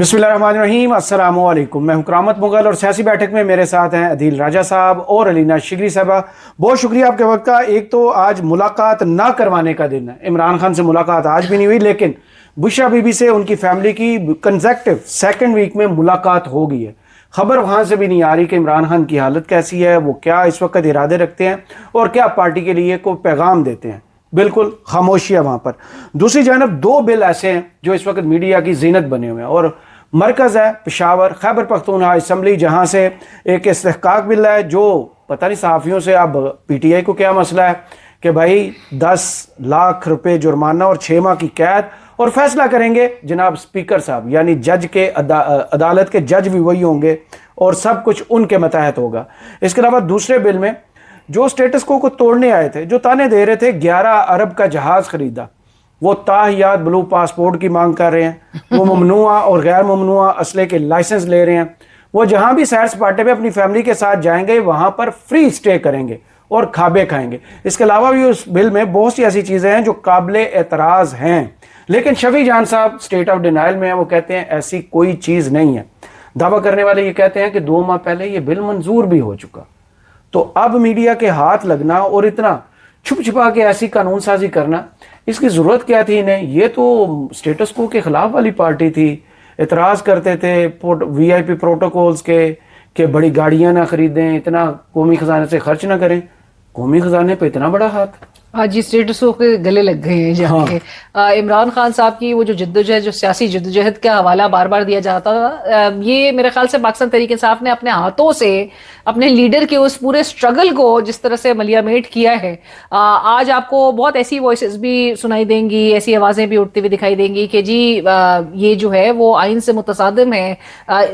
बिस्मिल्लाहिर्रहमानिर्रहीम, अस्सलामु अलैकुम। मैं हूं करामत मुगल और सियासी बैठक में मेरे साथ हैं अदील राजा साहब और अलीना शिगरी साहबा। बहुत शुक्रिया आपके वक्त का। एक तो आज मुलाकात ना करवाने का दिन है, इमरान खान से मुलाकात आज भी नहीं हुई, लेकिन बुशरा बीबी से उनकी फैमिली की कंसेक्टिव सेकंड वीक में मुलाकात हो गई है। खबर वहां से भी नहीं आ रही कि इमरान खान की हालत कैसी है, वो क्या इस वक्त इरादे रखते हैं और क्या पार्टी के लिए कोई पैगाम देते हैं। बिल्कुल खामोशी है वहां पर। दूसरी जानब दो बिल ऐसे हैं जो इस वक्त मीडिया की जीनत बने हुए हैं और मरकज़ है पेशावर खैबर पख्तूनख्वा असम्बली, जहां से एक इस्तेहकाक बिल है जो पता नहीं सहाफ़ियों से अब PTI को क्या मसला है कि भाई 10 लाख रुपए जुर्माना और 6 माह की कैद, और फैसला करेंगे जनाब स्पीकर साहब, यानी जज के अदालत के जज भी वही होंगे और सब कुछ उनके मतहत होगा। इसके अलावा दूसरे बिल में जो स्टेटस को तोड़ने आए थे, जो ताने दे रहे थे 11 अरब का जहाज खरीदा, वो ताहियात ब्लू पासपोर्ट की मांग कर रहे हैं, वो ममनुआ और गैर ममनुआ असले के लाइसेंस ले रहे हैं, वो जहां भी सैर सपाटे पे अपनी फैमिली के साथ जाएंगे वहां पर फ्री स्टे करेंगे और खाबे खाएंगे। इसके अलावा भी उस बिल में बहुत सी ऐसी चीजें हैं जो काबिले एतराज हैं, लेकिन शफी जान साहब स्टेट ऑफ डिनाइल में हैं। वो कहते हैं ऐसी कोई चीज नहीं है। दावा करने वाले ये कहते हैं कि 2 माह पहले ये बिल मंजूर भी हो चुका। तो अब मीडिया के हाथ लगना और इतना छुप छुपा के ऐसी कानून साजी करना, इसकी जरूरत क्या थी इन्हें? ये तो स्टेटस को के खिलाफ वाली पार्टी थी, एतराज करते थे VIP प्रोटोकॉल्स के बड़ी गाड़ियां ना खरीदें, इतना कौमी खजाने से खर्च ना करें। कौमी खजाने पे इतना बड़ा हाथ आज जी स्टेटसों के गले लग गए हैं जाके। हाँ। इमरान खान साहब की वो जो जद्दोजहद, जो सियासी जद्दोजहद का हवाला बार बार दिया जाता था, ये मेरे ख्याल से पाकिस्तान तहरीक इंसाफ ने अपने हाथों से अपने लीडर के उस पूरे स्ट्रगल को जिस तरह से मलियामेट किया है। आज आपको बहुत ऐसी वॉइसेस भी सुनाई देंगी, ऐसी आवाजें भी उठती हुई दिखाई देंगी कि जी ये जो है वो आइन से मुतसादिम है।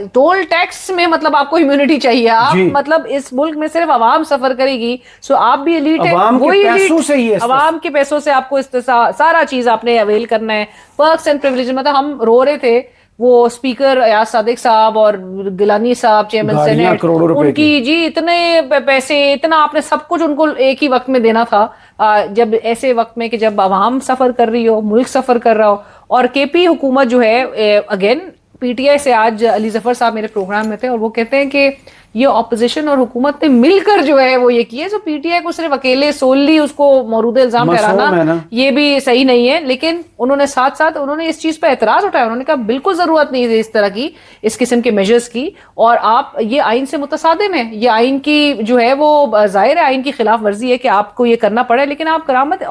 टोल टैक्स में मतलब आपको इम्यूनिटी चाहिए, आप मतलब इस मुल्क में सिर्फ आवाम सफर करेगी, सो आप भी एलीट है, वही अवाम के पैसों से आपको सारा चीज आपने अवेल करना है। पर्क्स एंड प्रिविलेज, मतलब हम रो रहे थे वो स्पीकर अयाज सादिक साहब और गिलानी साहब चेयरमैन सेनेट, उनकी जी इतने पैसे, इतना आपने सब कुछ उनको एक ही वक्त में देना था। जब ऐसे वक्त में कि जब आवाम सफर कर रही हो, मुल्क सफर कर रहा हो, और KP हुकूमत जो है अगेन PTI से आज अली जफर साहब मेरे प्रोग्राम में थे और वो कहते हैं कि ये ऑपोजिशन और हुकूमत ने मिलकर जो है वो ये किया। जो PTI को सिर्फ अकेले सोलली उसको मौरूद इल्जाम ठहराना ये भी सही नहीं है, लेकिन उन्होंने साथ साथ उन्होंने इस चीज पर एतराज उठाया। उन्होंने कहा बिल्कुल जरूरत नहीं है इस तरह की, इस किस्म के मेजर्स की, और आप ये आइन से मुतसादिम है, ये आइन की जो है वो जाहिर है आइन की खिलाफ वर्जी है कि आपको ये करना पड़े। लेकिन आप करामत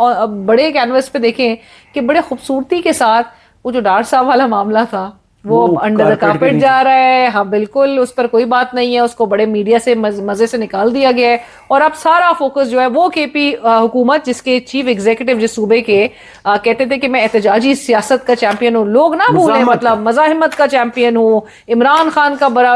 बड़े कैनवस पे देखें कि बड़े खूबसूरती के साथ वो जो डार साहब वाला मामला था वो अंडर द कार्पेट जा रहा है। हाँ बिल्कुल, उस पर कोई बात नहीं है, उसको बड़े मीडिया से मजे से निकाल दिया गया है और अब सारा फोकस जो है वो KP हुकूमत, जिसके चीफ एग्जीक्यूटिव जिस सूबे के कहते थे कि मैं एहतजाजी सियासत का चैंपियन हूँ, लोग ना भूलें, मतलब मज़ाहिमत का चैंपियन हूँ, इमरान खान का बड़ा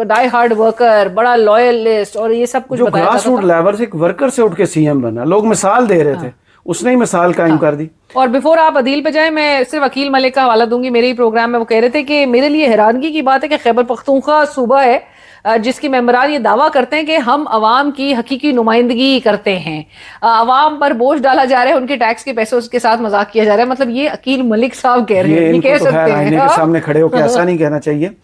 डाई हार्ड वर्कर, बड़ा लॉयलिस्ट, और ये सब कुछ बताया ग्रास रूट लेवल से एक वर्कर से उठ के CM बना। लोग मिसाल दे रहे थे, उसने ही मिसाल कायम कर दी। और बिफोर आप अदील पे जाएं, मैं सिर्फ अकील मलिक का हवाला दूंगी। मेरे ही प्रोग्राम में वो कह रहे थे कि मेरे लिए हैरानगी की बात है कि खैबर पख्तूनख्वा सूबा है जिसकी मेंबरान ये दावा करते हैं कि हम अवाम की हकीकी नुमाइंदगी करते हैं, अवाम पर बोझ डाला जा रहा है, उनके टैक्स के पैसों के साथ मजाक किया जा रहा है। मतलब ये अकील मलिक साहब कह रहे हैं, ये कह सकते हैं आईने के सामने खड़े होकर ऐसा नहीं कहना चाहिए।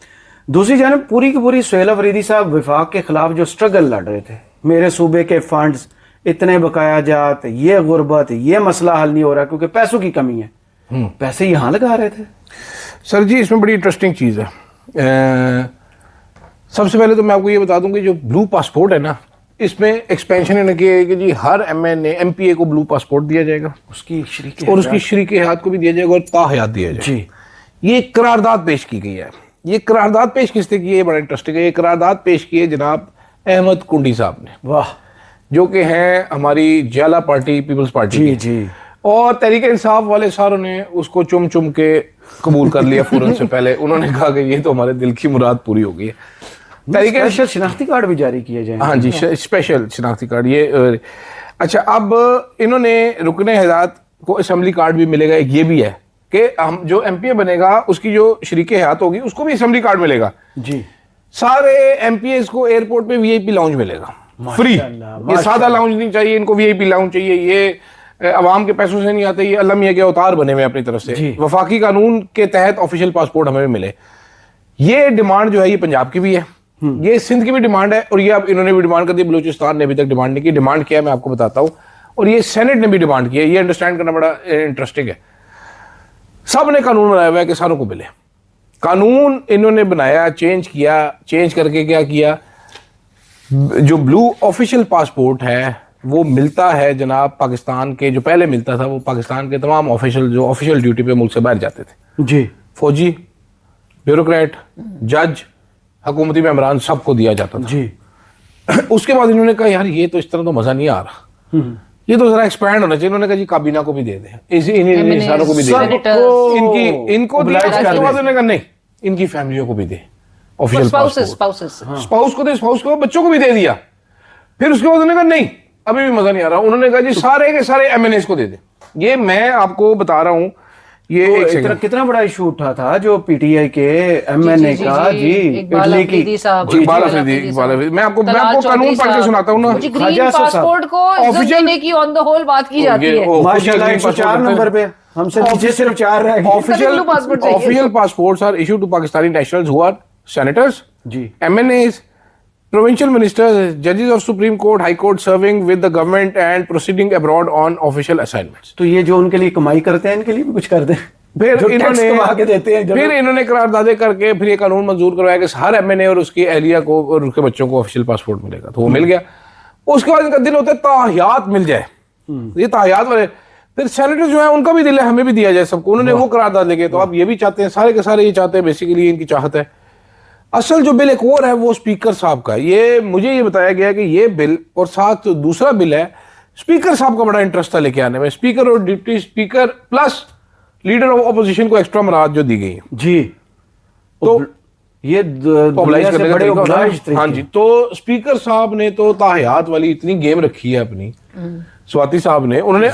दूसरी जानब पूरी की पूरी सुहेल अफरीदी साहब विफाक के खिलाफ जो स्ट्रगल लड़ रहे थे, मेरे सूबे के फंड्स इतने बकाया जात, ये गुर्बत, ये मसला हल नहीं हो रहा क्योंकि पैसों की कमी है, पैसे यहाँ लगा रहे थे। सर जी इसमें बड़ी इंटरेस्टिंग चीज़ है। सबसे पहले तो मैं आपको ये बता दूं कि जो ब्लू पासपोर्ट है ना, इसमें एक्सपेंशन इन्होंने किया है कि जी हर MPA को ब्लू पासपोर्ट दिया जाएगा, उसकी शरीक और उसकी शरीक हयात को भी दिया जाएगा और ताहयात दिया जाएगा जी। ये करारदाद पेश की गई है। ये करारदाद पेश किसने की है? बड़ा इंटरेस्टिंग है। ये करारदाद पेश की है जनाब अहमद कुंडी साहब ने, वाह, जो कि हैं हमारी जाला पार्टी, पीपल्स पार्टी जी। और तहरीक इंसाफ वाले सारों ने उसको चुम चुम के कबूल कर लिया फौरन से पहले। उन्होंने कहा कि ये तो हमारे दिल की मुराद पूरी हो गई है। स्पेशल शिनाख्ती कार्ड भी जारी किए जाएंगे। हाँ जी, स्पेशल शिनाख्ती कार्ड। ये अच्छा, अब इन्होंने रुकने हयात को असेंबली कार्ड भी मिलेगा। एक ये भी है कि हम जो MPA बनेगा उसकी जो शरीक हयात होगी उसको भी असेंबली कार्ड मिलेगा जी। सारे MPAs को एयरपोर्ट पे VIP लाउंज मिलेगा फ्री। ये सादा लाउंज नहीं चाहिए इनको, VIP लाउंज चाहिए। ये अवाम के पैसों से नहीं आते, ये अल्लाह मियां के अवतार बने हुए अपनी तरफ से। वफाकी कानून के तहत ऑफिशियल पासपोर्ट हमें भी मिले। ये डिमांड जो है ये पंजाब की भी है, ये सिंध की भी डिमांड है, और ये अब इन्होंने भी डिमांड कर दी। बलूचिस्तान ने अभी तक डिमांड नहीं की। डिमांड किया है मैं आपको बताता हूँ, और ये सेनेट ने भी डिमांड की है। ये अंडरस्टैंड करना बड़ा इंटरेस्टिंग है। सब ने कानून बनाया हुआ है किसानों को मिले। कानून इन्होंने बनाया, चेंज किया, चेंज करके क्या किया, जो ब्लू ऑफिशियल पासपोर्ट है वो मिलता है जनाब पाकिस्तान के, जो पहले मिलता था वो पाकिस्तान के तमाम ऑफिशियल जो ऑफिशियल ड्यूटी पे मुल्क से बाहर जाते थे जी, फौजी, ब्यूरोक्रेट, जज, हुकूमती मेंबरान, सबको दिया जाता था जी। उसके बाद इन्होंने कहा यार ये तो इस तरह तो मजा नहीं आ रहा, ये तो जरा एक्सपैंड होना चाहिए। इन्होंने कहा जी काबीना को भी दे दें, इन्हीं इंसानों को भी दे दें, इनको दिया। उसके बाद उन्होंने कहा नहीं, इनकी फैमिलियों को भी दे, ऑफिशियल स्पाउस को दे, स्पाउस को, बच्चों को भी दे दिया। फिर उसके बाद उन्होंने कहा नहीं अभी भी मजा नहीं आ रहा, उन्होंने कहा जी सारे के सारे एमएनएस को दे दे। ये मैं आपको बता रहा हूं, ये तो कितना बड़ा इशू उठा था जो पीटीआई के एमएनए का, जी इकबाल इटली की, इकबाल अफरीदी। मैं आपको कानून पढ़ के सुनाता हूँ ना। ग्रीन पासपोर्ट को इज्जत देने की ऑन द होल बात की जाती है। माशाल्लाह 104 नंबर पे, हमसे नीचे सिर्फ 4 रह गए। Official passports are issued to Pakistani nationals who are senators, MNAs, provincial ministers, judges of Supreme Court, High Court serving with the government and proceeding abroad on official assignments. तो ये जो उनके लिए कमाई करते हैं इनके लिए भी कुछ कर दें, फिर इन्होंने करारदादे करके फिर ये कानून मंजूर करवाया कि हर एमएनए और उसकी अहलिया को और उसके बच्चों को ऑफिशियल पासपोर्ट मिलेगा। तो वो मिल गया। उसके बाद इनका दिल होता है ताहियात मिल जाए, ये ताहियात वाले। फिर सेनेटर जो है उनका भी दिल है हमें भी दिया जाए सबको, उन्होंने वो करारदाद लेके। तो अब ये भी चाहते हैं, सारे के सारे ये चाहते हैं, बेसिकली इनकी चाहत है। असल जो बिल एक और है वो स्पीकर साहब का, ये मुझे ये बताया गया कि ये बिल और साथ दूसरा बिल है, स्पीकर साहब का बड़ा इंटरेस्ट था लेके आने में। स्पीकर और deputy speaker plus leader of opposition को एक्स्ट्रा मराद जो दी गई है जी, तो ये मोबिलाइज करने का तरीका। हाँ जी, तो स्पीकर साहब ने तो ताहियात वाली इतनी गेम रखी है अपनी, स्वाति साहब ने, उन्होंने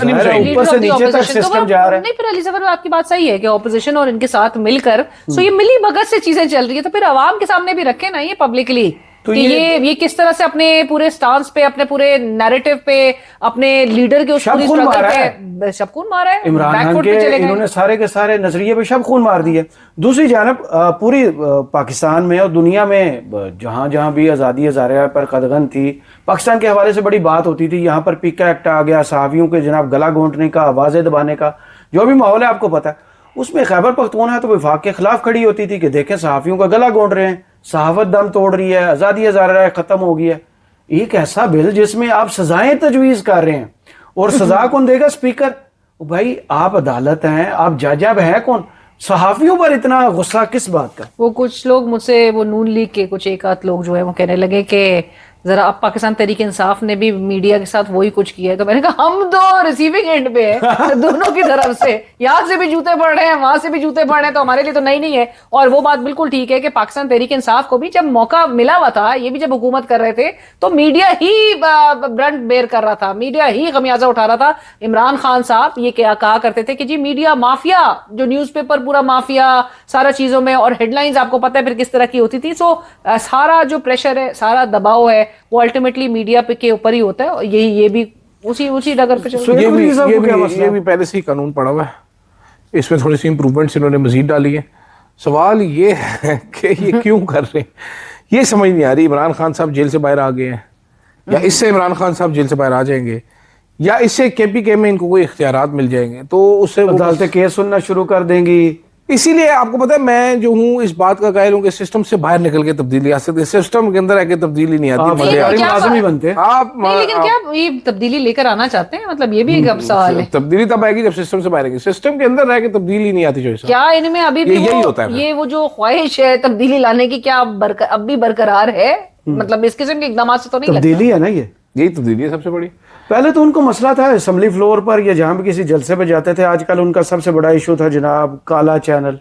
ऊपर से नीचे तक सिस्टम जा रहा है। नहीं, फिर अली सफर आपकी बात सही है कि ऑपोजिशन और इनके साथ मिलकर सो ये मिली भगत से चीजें चल रही है, तो फिर आवाम के सामने भी रखे ना ये पब्लिकली, तो ये किस तरह से अपने पूरे स्टांस पे, अपने पूरे नैरेटिव पे, अपने लीडर के उस पूरी स्ट्रगल पे शबखून मारा है। इमरान खान के इन्होंने सारे के सारे नजरिए पे शबखून मार दिए। दूसरी जानब पूरी पाकिस्तान में और दुनिया में जहां जहां भी आज़ादी हज़ारिया पर कदगन थी, पाकिस्तान के हवाले से बड़ी बात होती थी। यहाँ पर पीका एक्ट आ गया, सहाफ़ियों के जनाब गला घोंटने का, आवाज़ें दबाने का, जो भी माहौल है आपको पता है। उसमें खैबर पख्तूनख्वा तो वफाक के खिलाफ खड़ी होती थी कि देखें सहाफ़ियों का गला घोंट रहे हैं, सहाफत दम तोड़ रही है, आज़ादी हज़ारिया ख़त्म हो गई है। एक ऐसा बिल जिसमें आप सजाएं तजवीज़ कर रहे हैं, और सजा कौन देगा? स्पीकर। भाई आप अदालत हैं, आप जज है कौन? सहाफियों पर इतना गुस्सा किस बात का? वो कुछ लोग मुझसे, वो नून लीग के कुछ एक आध लोग जो है वो कहने लगे कि जरा अब पाकिस्तान तहरीक इंसाफ ने भी मीडिया के साथ वही कुछ किया है। तो मैंने कहा हम तो रिसीविंग एंड पे है दोनों की तरफ से, यहाँ से भी जूते पड़ रहे हैं, वहां से भी जूते पड़ रहे हैं, तो हमारे लिए तो नहीं है। और वो बात बिल्कुल ठीक है कि पाकिस्तान तहरीक इंसाफ को भी जब मौका मिला हुआ था, ये भी जब हुकूमत कर रहे थे, तो मीडिया ही ब्रंट बेयर कर रहा था, मीडिया ही खमियाजा उठा रहा था। इमरान खान साहब ये क्या कहा करते थे कि जी मीडिया माफिया, जो न्यूज़पेपर पूरा माफिया सारा चीजों में, और हेडलाइंस आपको पता है फिर किस तरह की होती थी। सो सारा जो प्रेशर है, सारा दबाव है, वो अल्टीमेटली मीडिया पे के ऊपर ही होता है। और ये भी उसी डगर पे चल रहा है। ये भी पहले से ही कानून पड़ा हुआ है, इसमें थोड़ी सी इंप्रूवमेंट्स इन्होंने मजीद डाली है। सवाल ये है कि ये क्यों कर रहे हैं, ये समझ नहीं आ रही। इमरान खान साहब जेल से बाहर आ गए हैं, या इससे इमरान खान साहब जेल से बाहर आ जाएंगे, या इससे केपीके में इनको कोई इख्तियारात मिल जाएंगे, तो उससे अदालतें केस सुनना शुरू कर देंगी। इसीलिए आपको पता है मैं जो हूँ इस बात का कायल हूँ कि सिस्टम से बाहर निकल के तब्दीली आ सकती है, सिस्टम के अंदर आके तब्दीली नहीं आती। मुलाजिम ही बनते आप लेकिन क्या ये तब्दीली लेकर आना चाहते हैं? मतलब ये भी एक सवाल है। तब्दीली तब आएगी जब सिस्टम से बाहर आएगी, सिस्टम के अंदर रह के तब्दीली नहीं आती। जो क्या इनमें अभी भी यही होता है, ये वो जो ख्वाहिश है तब्दीली लाने की, क्या अब भी बरकरार है? मतलब इस किस्म के इकदाम से तो नहीं तब्दीली है ना, यही तब्दीली है सबसे बड़ी। पहले तो उनको मसला था असेंबली फ्लोर पर या जहां भी किसी जलसे पे जाते थे, आजकल उनका सबसे बड़ा इशू था जनाब काला चैनल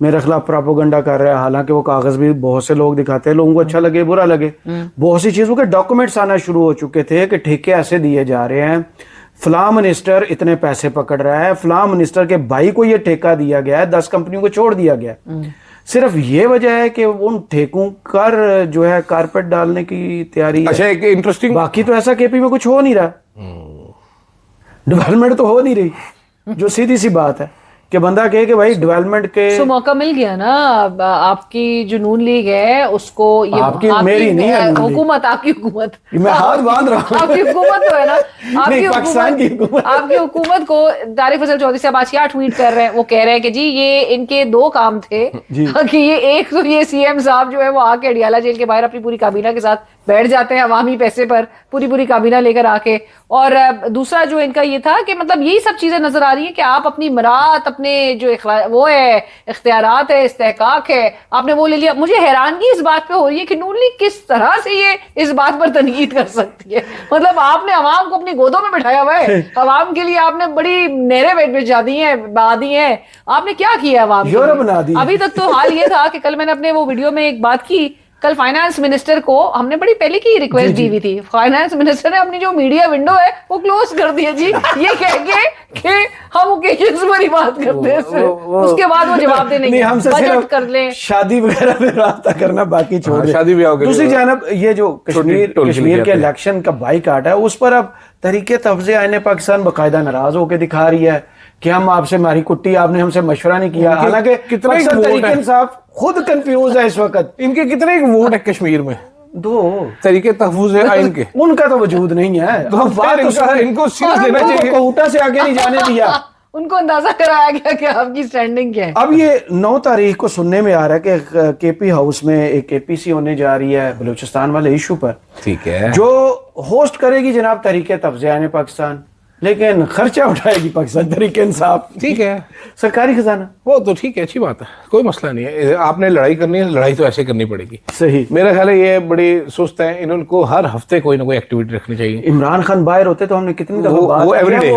मेरे खिलाफ प्रोपेगेंडा कर रहा है। हालांकि वो कागज भी बहुत से लोग दिखाते हैं, लोगों को अच्छा लगे बुरा लगे, बहुत सी चीजों के डॉक्यूमेंट्स आना शुरू हो चुके थे कि ठेके ऐसे दिए जा रहे हैं, फलां मिनिस्टर इतने पैसे पकड़ रहा है, फलां मिनिस्टर के भाई को ये ठेका दिया गया है, 10 कंपनियों को छोड़ दिया गया। सिर्फ ये वजह है कि उन ठेकों कर जो है कारपेट डालने की तैयारी है। अच्छा, एक इंटरेस्टिंग, बाकी तो ऐसा केपी में कुछ हो नहीं रहा, डेवलपमेंट तो हो नहीं रही, जो सीधी सी बात है। कि बंदा कहे कि भाई डेवलपमेंट के तो मौका मिल गया ना। अब आपकी जो नून लीग है उसको ये मेरी नहीं है हुकूमत, आपकी हुकूमत, मैं हाथ बांध रहा हूँ, आपकी हुकूमत तो है ना, पाकिस्तान की हुकूमत, आपकी हुकूमत को तारिक फैसल चौधरी साहब आज क्या ट्वीट कर रहे हैं, वो कह रहे हैं कि जी ये इनके 2 काम थे कि ये एक तो ये सीएम साहब जो है वो आके अडियाला जेल के बाहर अपनी पूरी काबीना के साथ बैठ जाते हैं अवामी पैसे पर, पूरी काबीना लेकर आके, और दूसरा जो इनका ये था कि मतलब यही सब चीजें नजर आ रही है कि आप अपनी मरात, अपने जो वो है इख्तियारात है, इस्तेहकाक है, आपने वो ले लिया। मुझे हैरानगी इस बात पे हो रही है कि नून लीग किस तरह से ये इस बात पर तनकीद कर सकती है। मतलब आपने अवाम को अपनी गोदों में बिठाया हुआ है, अवाम के लिए आपने बड़ी नहरें बिछा दी हैं, बहा दी हैं, आपने क्या किया अवाम के लिए? अभी तक तो हाल ये था कि कल मैंने अपने वो वीडियो में एक बात की, कल फाइनेंस मिनिस्टर को हमने बड़ी पहले की रिक्वेस्ट दी हुई थी, फाइनेंस मिनिस्टर ने अपनी जो मीडिया विंडो है वो क्लोज कर दी है जी, ये कह के कि हम ओकेजन्स पर ही बात करते हैं, उसके बाद वो जवाब देने नहीं, हमसे बजट कर लें, शादी वगैरह में रास्ता करना बाकी छोड़ दें। शादी भी दूसरी जानब ये जो कश्मीर के इलेक्शन का बाइकाट है उस पर अब तहरीके तफ्ज़े आईने पाकिस्तान बाकायदा नाराज होकर दिखा रही है कि हम आपसे मारी कुट्टी, आपने हमसे मशवरा नहीं किया। हालांकि कितना तरीके इंसाफ खुद कंफ्यूज है इस वक्त। इनके कितने वोट है कश्मीर में? 2 तरीके तहफुज है आइन के, उनका तो वजूद नहीं है। तो इनको सीरियस लेना चाहिए, कोटा से आगे नहीं जाने दिया। उनको अंदाजा कराया गया कि आपकी स्टैंडिंग क्या है। अब ये 9 तारीख को सुनने में आ रहा है कि केपी हाउस में एक केपीसी होने जा रही है बलूचिस्तान वाले इशू पर, ठीक है, जो होस्ट करेगी जनाब तहरीके तफ्ज़े आने पाकिस्तान, लेकिन खर्चा उठाएगी पाकिस्तान तहरीके इंसाफ। ठीक है, सरकारी खजाना, वो तो ठीक है, अच्छी बात है, कोई मसला नहीं है। आपने लड़ाई करनी है, लड़ाई तो ऐसे करनी पड़ेगी। सही, मेरा ख्याल है ये बड़ी सुस्त है, इनको हर हफ्ते कोई ना कोई एक्टिविटी रखनी चाहिए। इमरान खान बाहर होते तो हमने कितनी दफा वो एवरीडे,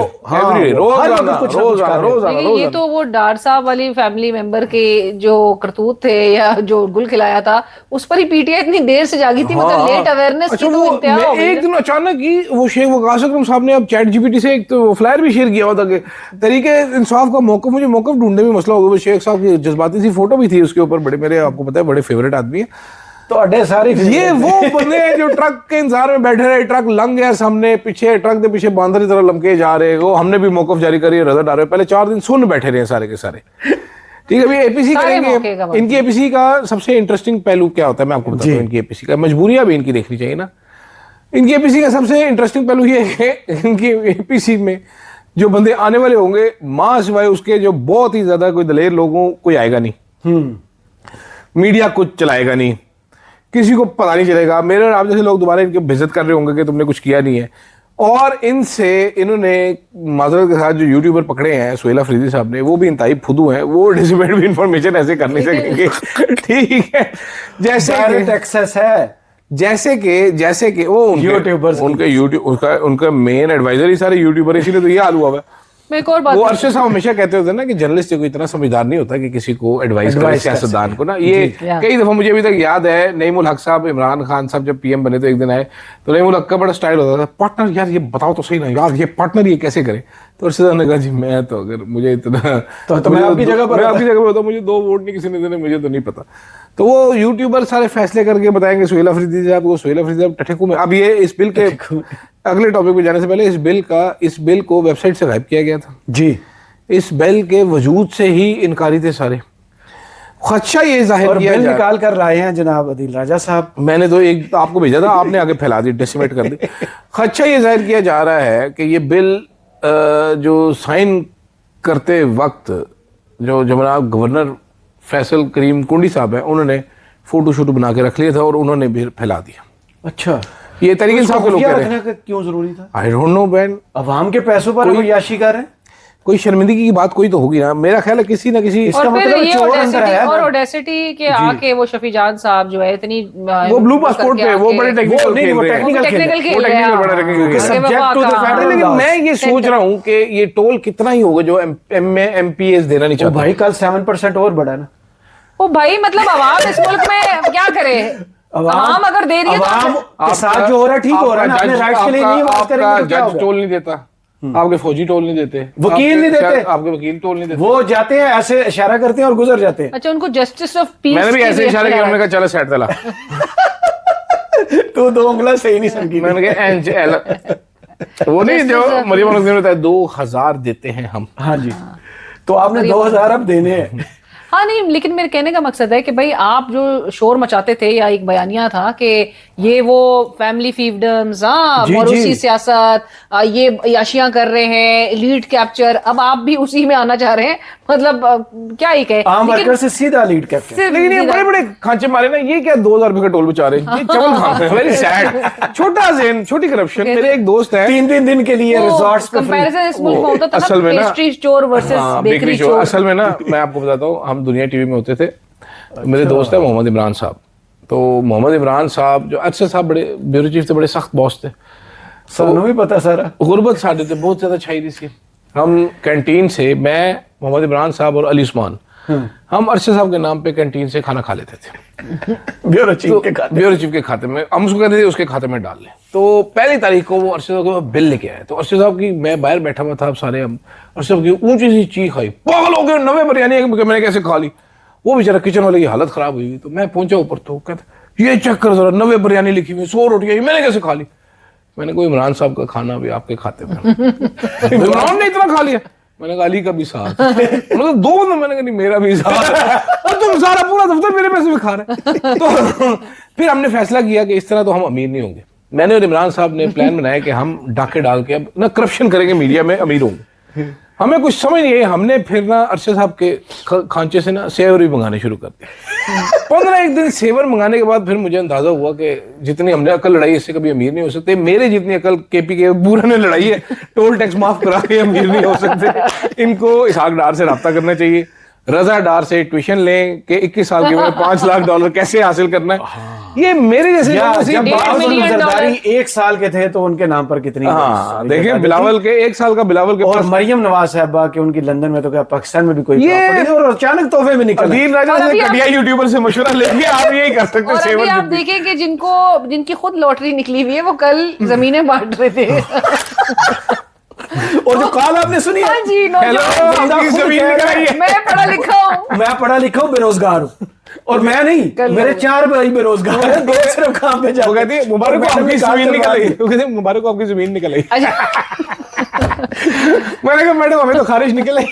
रोज। ये तो वो डार साहब वाली फैमिली मेंबर के जो करतूत थे या जो गुल खिलाया था उस पर ही पीटीआई इतनी देर से जागी थी, मतलब लेट अवेयरनेस की तो इंतहा हो गई। एक दिन अचानक ही वो शेख वकास अकरम साहब ने अब चैट जीपीटी से एक तो फ्लायर भी शेयर किया हुआ था कि तरीके इंसाफ का मौका, मुझे मौका ढूंढने में मसला हो गया। वो शेख साहब की जज्बाती सी फोटो भी थी उसके ऊपर, बड़े मेरे आपको पता है बड़े फेवरेट आदमी है। तो अड्डे सारी ये वो बंदे हैं जो ट्रक के इंतजार में बैठे रहे, ट्रक लंघ गया सामने, पीछे ट्रक के पीछे बांदर की तरह लमके जा रहे, वो हमने भी मौकफ जारी करी, रजा डाल रहे, पहले 4 दिन सुन बैठे रहे सारे के सारे। ठीक है, अभी एपीसी करेंगे। इनकी एपीसी का सबसे इंटरेस्टिंग पहलू क्या होता है मैं आपको बताता हूँ। इनकी एपीसी का मजबूरियां भी इनकी देखनी चाहिए ना। इनकी एपीसी का सबसे इंटरेस्टिंग पहलू ये है इनकी एपीसी में जो बंदे आने वाले होंगे, मां सिवाय उसके जो बहुत ही ज्यादा कोई दलेर लोगों कोई आएगा नहीं, मीडिया कुछ चलाएगा नहीं, किसी को पता नहीं चलेगा। मेरे और आप जैसे लोग दोबारा इनके बेइज्जत कर रहे होंगे कि तुमने कुछ किया नहीं है। और इनसे इन्होंने माजरत के साथ जो यूट्यूबर पकड़े हैं, सुहेल अफरीदी साहब ने, वो भी इंतहाई फुदू हैं, वो डिसमेंट भी इंफॉर्मेशन ऐसे कर नहीं सकेंगे। ठीक है, जैसे एक्सेस है, जैसे कि वो यूट्यूबर्स, उनका मेन एडवाइजर ही सारे यूट्यूबर, इसीलिए तो ये हाल हुआ है। मैं एक और बात, वो अरशद साहब हमेशा कहते होते ना कि जर्नलिस्ट को इतना समझदार नहीं होता कि किसी को एडवाइस करे, सियासतदान को ना। ये कई दफा मुझे अभी तक याद है, नईमुल हक साहब, इमरान खान साहब जब पीएम बने तो एक दिन आए तो नईमुल हक का बड़ा स्टाइल होता था, पार्टनर यार ये बताओ तो सही ना यार, ये पार्टनर ये कैसे करे। तो अरशद साहब ने कहा जी मैं तो अगर मुझे इतना तो मैं आपकी जगह पर होता, मुझे 2 वोट नहीं किसी ने देने, मुझे तो नहीं पता। तो वो यूट्यूबर सारे फैसले करके बताएंगे सुहेल अफरीदी साहब को, सुहेल अफरीदी साहब टठेकू में। अब ये इस बिल के अगले टॉपिक पे जाने से पहले इस बिल को वेबसाइट से गायब किया गया था जी। इस बिल के वजूद से ही इनकारी थे सारे। खदशा ये जाहिर किया बिल निकाल कर लाए हैं जनाब अदील राजा साहब। मैंने तो एक आपको भेजा था, आपने आगे फैला दी, डेसिमेट कर दी। खदशा ये जाहिर किया जा रहा है कि ये बिल जो साइन करते वक्त जो जनाब गवर्नर फैसल करीम कुंडी साहब हैं, उन्होंने फोटो शूट बना के रख लिया था और उन्होंने भी फैला दिया। अच्छा, ये तरीके से लोग कह रहे हैं, क्यों जरूरी था? आई डोंट नो बैन, अवाम के पैसों पर कोई याशी कर रहे हैं, कोई शर्मिंदगी की बात कोई तो होगी ना। मेरा ख्याल है किसी ना किसी इसका मतलब ये ऑडेसिटी के आके वो शफी जान साहब जो है इतनी वो ब्लू पासपोर्ट पे वो बड़े टेक्निकल खेल रहे हैं। लेकिन मैं ये सोच रहा हूँ कि ये टोल कितना ही होगा जो एमपीएस देना नहीं चाहता। भाई कल 7% और बढ़ा ना। ओ भाई मतलब अवाम इस मुल्क में क्या करे, अवाम अगर दे रही है तो साथ जो हो रहा है ठीक हो रहा है ना, अपने राइट्स के लिए नहीं बात करेंगे तो क्या होगा? जज टोल नहीं देता, आपके फौजी टोल नहीं देते, वकील नहीं देते, आपके वकील टोल नहीं देते, वो जाते हैं ऐसे इशारा करते हैं और गुजर जाते हैं। अच्छा, उनको जस्टिस ऑफ पीस, मैंने भी ऐसे इशारे किया, हमने कहा चलो सेट चला। तो 2 उंगला सही नहीं समझी, मैंने कहा वो नहीं जो मरियम ने बताया 2000 देते हैं हम। हाँ जी, तो आपने 2000 अब देने हैं। हाँ नहीं, लेकिन मेरे कहने का मकसद है कि भाई आप जो शोर मचाते थे, या एक बयानिया था कि ये वो फैमिली फील्डम्स, हाँ, मौरूसी सियासत, ये याशियां कर रहे हैं, लीड कैप्चर, अब आप भी उसी में आना चाह रहे हैं। मतलब क्या ही कहे, आम वर्कर से सीधा लीड कैप्चर। लेकिन ये बड़े बड़े खांचे मारे ना, ये क्या 2000 रुपए का टोल बचा रहे हैं, ये चवल खाते हैं, वेरी सैड। छोटा ज़ेन, छोटी करप्शन। मेरे एक दोस्त है, 3 दिन के लिए रिजॉर्ट्स पे कंपैरिजन इस मुल्क में होता था असल में ना, pastry store versus bakery store. असल में ना, मैं आपको बताता हूँ, हम दुनिया टीवी में होते थे। मेरे दोस्त है मोहम्मद इमरान साहब। तो मोहम्मद इमरान साहब जो अरशद साहब बड़े ब्यूरो चीफ थे, बड़े सख्त बॉस थे। सानू भी पता सारा। गुर्बत साढ़े थे बहुत ज्यादा छाई थी इसकी। हम कैंटीन से, मैं, मोहम्मद इमरान साहब और अली उस्मान, हम अरशद साहब के नाम पे कैंटीन से खाना खा लेते थे। ब्यूरो चीफ के खाते, ब्यूरो चीफ के खाते में हम उसको कहते थे उसके खाते में डाल लें। तो पहली तारीख को वो अरशद साहब के बिल लेके आए। तो अरशद साहब की, मैं बाहर बैठा हुआ था, अब सारे हम अरशद साहब की ऊंची सी चीख आई, पागल हो गए, 9 बिरयानी मैंने कैसे खा ली। वो बेचारा किचन वाले की हालत खराब हुई। तो मैं पहुंचा ऊपर, तो कहते ये चेक कर जरा, 9 बिरयानी लिखी हुई, 100 रोटियां, मैंने कैसे खा ली। मैंने कहा इमरान साहब का खाना भी आपके खाते में। इमरान ने इतना खा लिया। मैंने कहा अली का भी साथ। उन्होंने 2 बंदे, मैंने कहा नहीं मेरा भी साथ, और तुम सारा पूरा दफ्तर मेरे पैसे में खा रहे। तो फिर हमने फैसला किया कि इस तरह तो हम अमीर नहीं होंगे। मैंने और इमरान साहब ने प्लान बनाया कि हम डाके डाल के अब ना करप्शन करेंगे, मीडिया में अमीर होंगे। हमें कुछ समझ नहीं है। हमने फिर ना अरशद साहब के खांचे से ना सेवर भी मंगाने शुरू कर दिए। 15 दिन सेवर मंगाने के बाद फिर मुझे अंदाजा हुआ कि जितनी हमने अकल लड़ाई, इससे कभी अमीर नहीं हो सकते। मेरे जितनी अकल केपी के बूढ़े ने लड़ाई है, टोल टैक्स माफ करा के अमीर नहीं हो सकते। इनको इसहाक डार से रब्ता करना चाहिए, रजा डार से ट्यूशन लें कि 21 साल की उम्र में $5 लाख कैसे हासिल करना है। ये मेरे जैसे जब जरदारी 1 साल के थे तो उनके नाम पर कितनी, हाँ देखिए, बिलावल के 1 साल का बिलावल के, और मरियम नवाज साहबा के उनकी लंदन में, तो क्या पाकिस्तान में भी कोई प्रॉपर्टी, और अचानक तोहफे में निकल। अदील राजा से घटिया यूट्यूबर से मशवरा लेके आप यही कर सकते हैं। सेवर। आप देखें कि जिनकी खुद लॉटरी निकली हुई है, वो कल जमीनें बांट रहे थे। और जो कॉल आपने सुनी, हाँ जी, मैं पढ़ा लिखा हूँ, मैं पढ़ा लिखा हूँ, बेरोजगार हूँ, और मैं नहीं, मेरे 4 भाई बेरोजगार हैं, 2 सिर्फ काम पे जाते। वो कहती है मुबारक को आपकी जमीन निकल आई। वो कहते हैं मुबारक को आपकी जमीन निकल आई। मैंने कहा मैडम हमें तो खारिश निकल आई,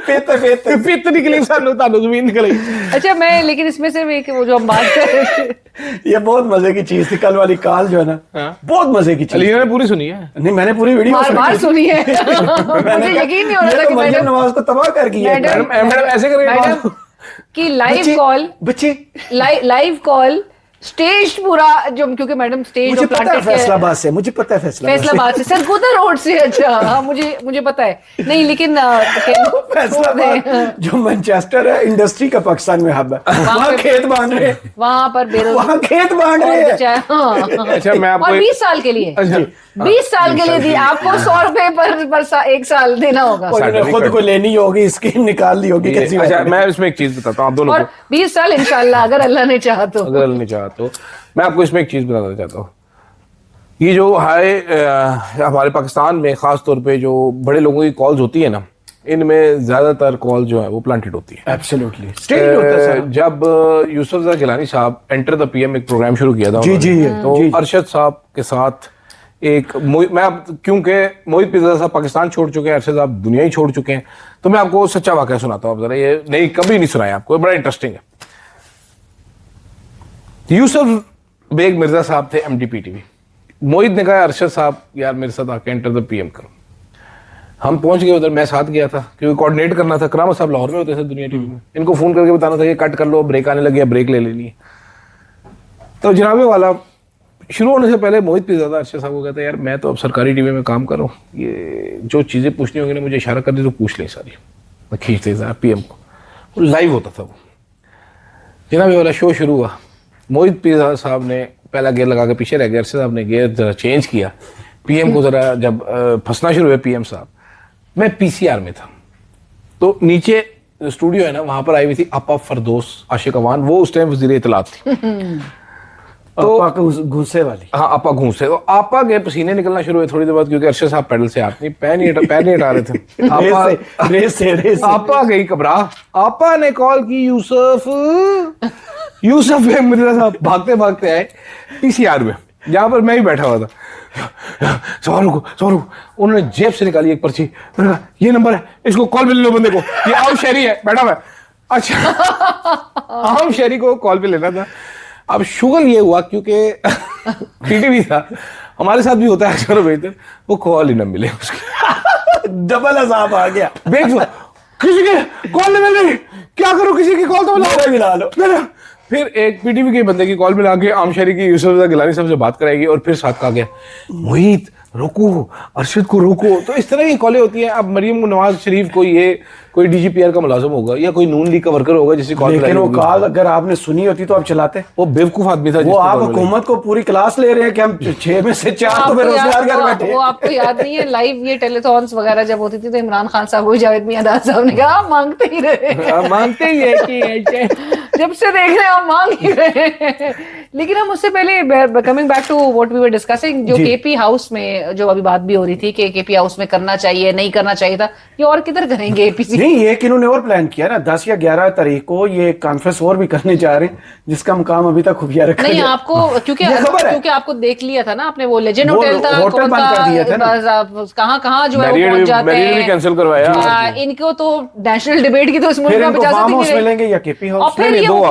पित्त निकली, सानू तानू जमीन निकल आई। अच्छा, मैं लेकिन इसमें सिर्फ एक, वो जो हम बात कर रहे थे, ये बहुत मजे की चीज थी कल वाली कॉल जो है ना, बहुत मजे की चीज। अलीना ने पूरी सुनी है? नहीं, मैंने पूरी वीडियो बार सुनी है। मुझे यकीन नहीं हो रहा था कि मरियम नवाज को तबाह कर दिया। मैडम ऐसे करेंगे कि लाइव कॉल, बच्चे लाइव कॉल स्टेज पूरा, जो क्योंकि मैडम स्टेज मुझे पता है फैसलाबाद से, मुझे पता है फैसलाबाद से, सरगोदा रोड से। अच्छा हाँ, मुझे पता है। नहीं लेकिन फैसलाबाद जो मैनचेस्टर है, इंडस्ट्री का पाकिस्तान में हब है, वहाँ खेत बांध रहे, वहाँ पर वहाँ खेत बांध रहे हैं। अच्छा, मैं आपको 20 साल के लिए, 20 साल के लिए दी आपको 100 रुपए पर 1 साल देना होगा। खुद को लेनी होगी, स्कीम निकाल ली होगी कैसी। अच्छा, मैं इसमें एक चीज बताता हूँ आप दोनों को, 20 साल इंशाल्लाह, अगर अल्लाह ने चाहा तो। अगर अल्लाह ने चाहा तो मैं आपको इसमें एक चीज बताना चाहता हूँ। ये जो हमारे पाकिस्तान में खास तौर पे जो बड़े लोगों की कॉल्स होती है ना, इनमें ज्यादातर कॉल जो है वो प्लांटेड होती है। एब्सोल्युटली स्टेज होता है। जब यूसुफ ज़ा गिलानी साहब एंटर द पीएम एक प्रोग्राम शुरू किया था, तो अरशद साहब के साथ एक, मैं अब क्योंकि मोहित पिज़्ज़ा साहब पाकिस्तान छोड़ चुके हैं, अरशद साहब दुनिया ही छोड़ चुके हैं, तो मैं आपको सच्चा वाकया सुनाता हूँ। जरा ये नहीं, कभी नहीं सुनाया आपको, बड़ा इंटरेस्टिंग है। यूसुफ बेग मिर्जा साहब थे MDPTV। मोहित ने कहा अरशद साहब यार मेरे साथ आके एंटर द पीएम करो। हम पहुंच गए उधर, मैं साथ गया था क्योंकि कोऑर्डिनेट करना था। करामत साहब लाहौर में होते थे दुनिया टीवी में, इनको फोन करके बताना था ये कट कर लो, ब्रेक आने लगी, ब्रेक ले लेनी है। तो जनाबे वाला शुरू होने से पहले मोहित पिज़्ज़ा अरशद साहब को कहता है यार मैं तो अब सरकारी टीवी में काम कर रहा हूँ, ये जो चीज़ें पूछनी होंगी ना मुझे इशारा कर दी तो पूछ लें सारी। मैं खींचते पीएम को, लाइव होता था वो। जनाबे वाला शो शुरू हुआ, मोहित पिज़्ज़ा साहब ने पहला गियर लगा के पीछे रह गए, अरशद साहब ने गियर जरा चेंज किया, पीएम को जरा जब फंसना शुरू हुआ पीएम साहब। मैं PCR में था, तो नीचे स्टूडियो है ना, वहां पर आई हुई थी आपा फरदोस आशिक अवान, वो उस टाइम वज़ीर इत्तलात थी। तो आपा घूंसे वाली, हाँ आपा घूंसे। तो आपा के पसीने निकलना शुरू हुए थोड़ी देर बाद, क्योंकि अरशद साहब पैडल से हाथ नहीं, पैर नहीं हटा रहे थे। रेस आपा गई घबरा, आपा ने कॉल की यूसुफ मिर्जा साहब भागते भागते आए PCR में। जहाँ पर मैं ही बैठा हुआ था। सवाल रुको, उन्होंने जेब से निकाली एक पर्ची, उन्होंने कहा ये नंबर है, इसको कॉल पे ले लो बंदे को, ये आम शहरी है बैठा हुआ है। अच्छा आम शहरी को कॉल पे लेना था। अब शुगल ये हुआ क्योंकि पीटीवी था, हमारे साथ भी होता है अक्सर बेहतर, वो कॉल ही ना मिले उसके। डबल अजाब आ गया। किसी के कॉल नहीं मिल रही, क्या करूं, किसी की कॉल तो मिला लो। फिर एक पीटीवी के बंदे की कॉल मिला के आम शहरी की यूसुफ गिलानी साहब से बात कराएगी और फिर साथ कहा गया मोहित रोको, अरशद को रोको। तो इस तरह की कॉलें होती हैं। अब मरियम नवाज शरीफ को ये कोई डीजीपीआर का मुलाजिम होगा या कोई नून लीग का वर्कर होगा जिससे कॉल, लेकिन वो कॉल अगर आपने सुनी होती तो आप चलाते। वो बेवकूफ आदमी था। वो आप हुकूमत को पूरी क्लास ले रहे हैं कि हम 6 में से 4 तो बेरोजगार घर बैठे। वो आपको याद नहीं है लाइव ये टेलीथॉन्स वगैरह जब होती थी तो इमरान खान साहब को जावेद मियां साहब ने कहा मांगते ही रहे, मानते ही है कि जब से देख रहे हैं हम मांग ही रहे हैं। लेकिन हम उससे पहले coming back to what we were discussing, जो केपी हाउस में जो अभी बात भी हो रही थी कि केपी हाउस में करना चाहिए नहीं करना चाहिए था, ये और किधर करेंगे एपीसी? नहीं, ये कि इन्होंने और प्लान किया ना 10 या 11 तारीख को ये कॉन्फ्रेंस और भी करने जा रहे हैं जिसका हम काम अभी तक खुफिया रखा नहीं आपको क्योंकि आपको देख लिया था ना आपने, वो लेजेंड होटल था, होटल बंद कर दिया था ना, कहाँ जो है वो पहुंच जाते हैं, कैंसिल करवाया। इनको तो नेशनल डिबेट की तो इस मुल्क में इजाजत ही नहीं मिलेंगे या केपी हाउस।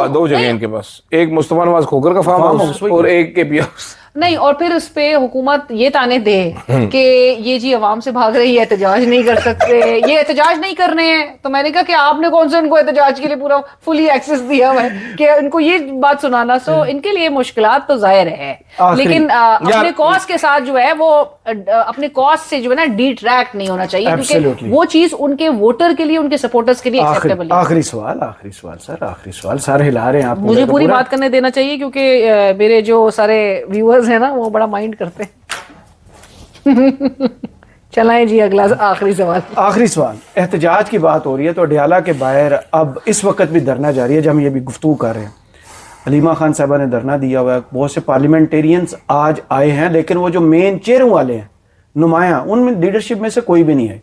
दो जगह इनके पास, एक मुस्तफा नवाज खोकर का फार्म हाउस और एक केपी हाउस। नहीं, और फिर उस पे हुकूमत ये ताने दे कि ये जी अवाम से भाग रही है, एहतजाज नहीं कर सकते, ये एहतजाज नहीं करने हैं। तो मैंने कहा कि आपने कौन सा इनको एहतजाज के लिए पूरा फुली एक्सेस दिया हुआ है कि इनको ये बात सुनाना। सो इनके लिए मुश्किलात तो जाहिर है, लेकिन अपने कॉज के साथ जो है वो अपने कॉज से जो है ना डिट्रैक्ट नहीं होना चाहिए, क्योंकि वो चीज उनके वोटर के लिए, उनके सपोर्टर्स के लिए एक्सेप्टेबल है। आखिरी सवाल सर, आखिरी सवाल, सारे हिला रहे हैं आप, मुझे पूरी बात करने देना चाहिए क्योंकि मेरे जो सारे व्यूअर्स है ना वो बड़ा माइंड करते हैं। चलाएं जी अगला आखिरी सवाल। एहतजाज की बात हो रही है तो अडयाला के बाहर अब इस वक्त भी धरना जारी है, जब हम ये भी गुफ्तगू कर रहे हैं। हलीमा खान साहबा ने धरना दिया हुआ है, बहुत से पार्लियामेंटेरियंस आज आए हैं, लेकिन वो जो मेन चेयरों वाले हैं नुमाया, उनमें लीडरशिप में से कोई भी नहीं है।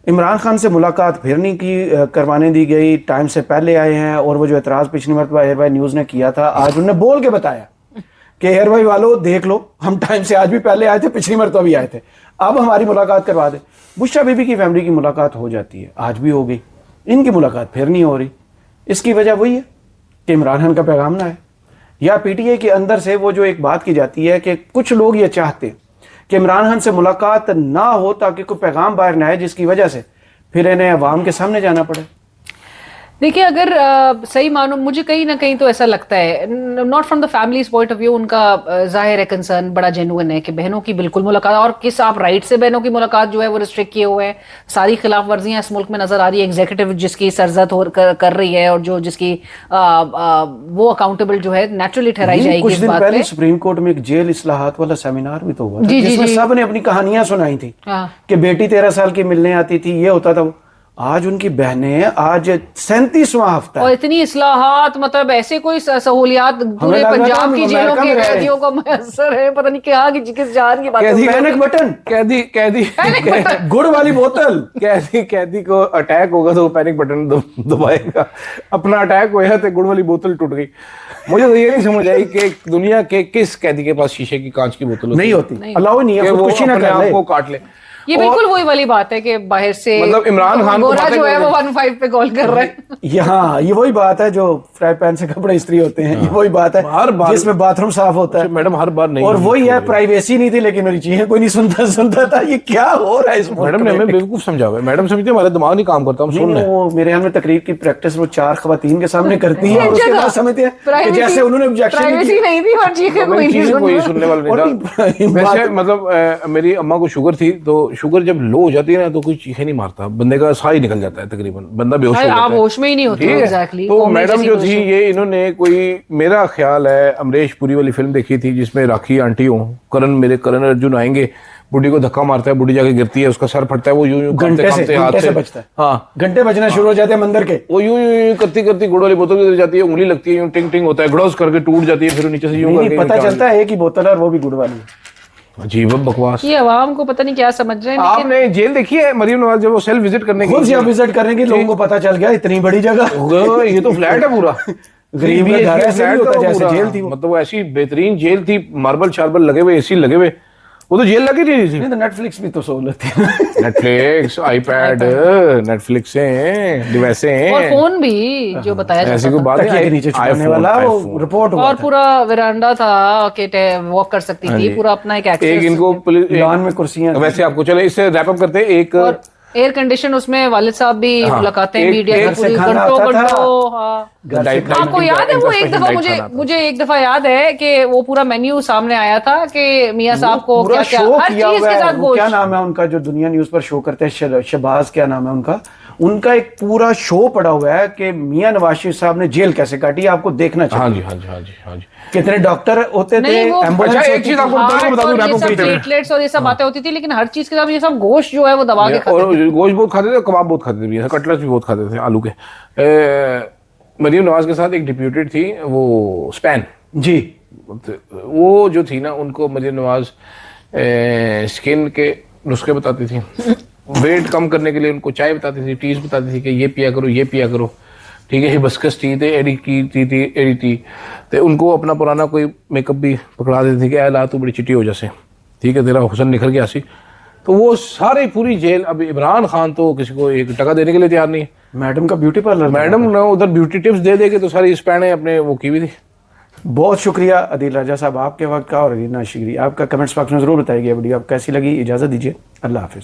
इमरान खान से मुलाकात फिर नहीं की करवाने दी गई, टाइम से पहले आए हैं। और वो जो एतराज़ पिछली मरतबा एयर भाई न्यूज़ ने किया था, आज उन्होंने बोल के बताया कि एयर भाई वालों देख लो, हम टाइम से आज भी पहले आए थे, पिछली मरतबा भी आए थे, अब हमारी मुलाकात करवा दे। बुशरा बीबी की फैमिली की मुलाकात हो जाती है, आज भी हो गई, इनकी मुलाकात फिर नहीं हो रही। इसकी वजह वही है कि इमरान खान का पैगाम ना है, या पीटीआई के अंदर से वो जो एक बात की जाती है कि कुछ लोग ये चाहते कि इमरान खान से मुलाकात ना हो ताकि कोई पैगाम बाहर ना आए, जिसकी वजह से फिर इन्हें अवाम के सामने जाना पड़े। देखिए, अगर सही मानो मुझे कहीं ना कहीं तो ऐसा लगता है, not from the families point of view, उनका जाहिर है कंसर्न बड़ा जेन्युइन है कि बहनों की बिल्कुल मुलाकात, और किस आप राइट से बहनों की मुलाकात जो है वो रिस्ट्रिक्ट किए हुए हैं। सारी खिलाफ वर्जियां इस मुल्क में नजर आ रही है, एग्जीक्यूटिव जिसकी सरजद कर रही है और जो जिसकी वो अकाउंटेबल जो है नेचुरली ठहराई जाएगी। कुछ दिन पहले सुप्रीम कोर्ट में एक जेल इस्लाहात वाला सेमिनार भी तो हुआ था, जिसमें सब ने अपनी कहानियां सुनाई थी कि बेटी 13 साल की मिलने आती थी, ये होता था। आज उनकी बहनें, आज 37वां हफ्ता, और इतनी इस्लाहात, मतलब ऐसे कोई सहूलियात पूरे पंजाब की जेलों के कैदियों को मैसर है, पता नहीं क्या किस जान की बात है। पैनिक बटन, कैदी गुड़ वाली बोतल, कैदी को अटैक होगा तो वो पैनिक बटन दबाएगा। अपना अटैक हुआ तो गुड़ वाली बोतल टूट गई। मुझे तो ये नहीं समझ आई कि दुनिया के किस कैदी के पास शीशे की कांच की बोतल नहीं होती, अलाउ नहीं है, कुछ ना कर को काट ले। ये बिल्कुल वही वाली बात है कि बाहर से मतलब इमरान खान गोरा जो है वो 15 पे कॉल कर रहे हैं। यहाँ ये वही बात है जो फ्राई पैन से कपड़े इस्त्री होते हैं, ये वही बात है हर बार जिसमें बाथरूम साफ होता है। मैडम हर बार नहीं, और वही है, प्राइवेसी नहीं थी लेकिन मेरी चीजें कोई नहीं सुनता था। ये क्या हो रहा है इस मैडम ने हमें बेवकूफ समझा हुआ है। मैडम समझते हमारा दिमाग नहीं काम करता, हम सुन रहे हैं। वो मेरे यहाँ में तकरीर की प्रैक्टिस वो 4 खवातीन के सामने करती है और उसके बाद समझते हैं जैसे उन्होंने ऑब्जेक्शन नहीं दी और चीखें कोई सुनने वाला नहीं था। वैसे मतलब मेरी अम्मा को शुगर थी, तो शुगर जब लो हो जाती है ना तो कोई चीखें नहीं मारता, बंदे का साह ही निकल जाता है, तकरीबन बंदा बेहोश हो जाता है। आप होश में ही नहीं होते एग्जैक्टली। तो मैडम जो थी ये इन्होंने कोई, मेरा ख्याल है अमरीश पुरी वाली फिल्म देखी थी जिसमें राखी आंटी हो, करण अर्जुन आएंगे, बुढ़ी को धक्का मारता है, बुढ़ी जाके गिरती है, उसका सर फटता है, वो यूं घंटे से बचता है। हाँ, घंटे बजना शुरू हो जाते हैं मंदिर के, वो यूं करती गुड़ वाली बोतल गिर जाती है, उंगली लगती है, यूं टिंग टिंग होता है, गड़ोस करके टूट जाती है, फिर नीचे से यूं करके पता चलता है कि बोतल है और वो भी गुड़ वाली है। अजीब बकवास। ये अवाम को पता नहीं क्या समझ रहे हैं। आपने जेल देखी है मरियम नवाज जब वो सेल्फ विजिट करने की, विजिट करने की लोगों को पता चल गया इतनी बड़ी जगह, ये तो फ्लैट है पूरा। गरीब का घर ऐसे नहीं होता जैसे जेल थी वो। मतलब वो ऐसी बेहतरीन जेल थी, मार्बल शार्बल लगे हुए, एसी लगे हुए, वो तो जेल लगी नहीं थी। नहीं तो नेटफ्लिक्स भी तो सहूलत थी। नेटफ्लिक्स, आईपैड, नेटफ्लिक्स हैं, डिवाइसें हैं, और फोन भी जो बताया ऐसी जाता कोई था। बात तकिया के नीचे छुपाने वाला वो रिपोर्ट हुआ और था। पूरा वरांडा था कि वॉक कर सकती थी, पूरा अपना एक एक एक्सेस। इनको लॉन में कुर्सियां थी। वैसे आपको चले इससे रैप अप करते हैं एक और एयर कंडीशन, उसमें वालिद साहब भी मुलाकातें मीडिया घर की से पूरी खाना घंटों आता था। घंटों। हाँ, घर से डाइट- आपको डाइट- याद है वो इनका एक स्पेशल दफा डाइट मुझे खाना था। मुझे एक दफा याद है कि वो पूरा मेन्यू सामने आया था कि मियां साहब को पूरा क्या क्या शो हर किया चीज हुआ के है। साथ वो क्या गोश्त। नाम है उनका जो दुनिया न्यूज पर शो करते हैं, शहबाज क्या नाम है उनका, उनका एक पूरा शो पड़ा हुआ है कि मियां नवाज शरीफ साहब ने जेल कैसे काटी, आपको देखना हाँ चाहिए। जी, हाँ जी, हाँ जी, हाँ जी। कितने डॉक्टर होते थे, नहीं, वो- एम्बुलेंस अच्छा, एक होती चीज थी। आपको बता दूं, और रैप ये अप सब करते हुए। प्लेटलेट्स और ये सब बातें होती थी, लेकिन हर चीज के साथ ये सब गोश्त जो है वो दबा के खाते थे। और गोश्त बहुत खाते थे, कबाब बहुत खाते थे भैया, कटलेट्स भी बहुत खाते थे आलू के। मरीम नवाज के साथ एक डिप्यूटेड थी, वो स्पैन जी वो जो थी ना, उनको मरीम नवाज स्किन के नुस्खे बताती थी, वेट कम करने के लिए उनको चाय बताती थी, टीज बताती थी कि ये पिया करो, ये पिया करो, ठीक है। हिबिस्कस टी थे, एडी की टी एडी टी, तो उनको अपना पुराना कोई मेकअप भी पकड़ा देती थी कि ला तू बड़ी चिट्टी हो जैसे, ठीक है, तेरा हुसन निखर गया सी। तो वो सारी पूरी जेल, अब इमरान खान तो किसी को एक टका देने के लिए तैयार नहीं है। मैडम का ब्यूटी पार्लर, मैडम ना उधर ब्यूटी टिप्स दे दे के तो सारी स्पैने अपने वो की हुई थी। बहुत शुक्रिया अदील राजा साहब आपके वक्त का, और अलीना शिगरी आपका। कमेंट्स बॉक्स में जरूर बताइए वीडियो आपको कैसी लगी। इजाजत दीजिए, अल्लाह हाफिज।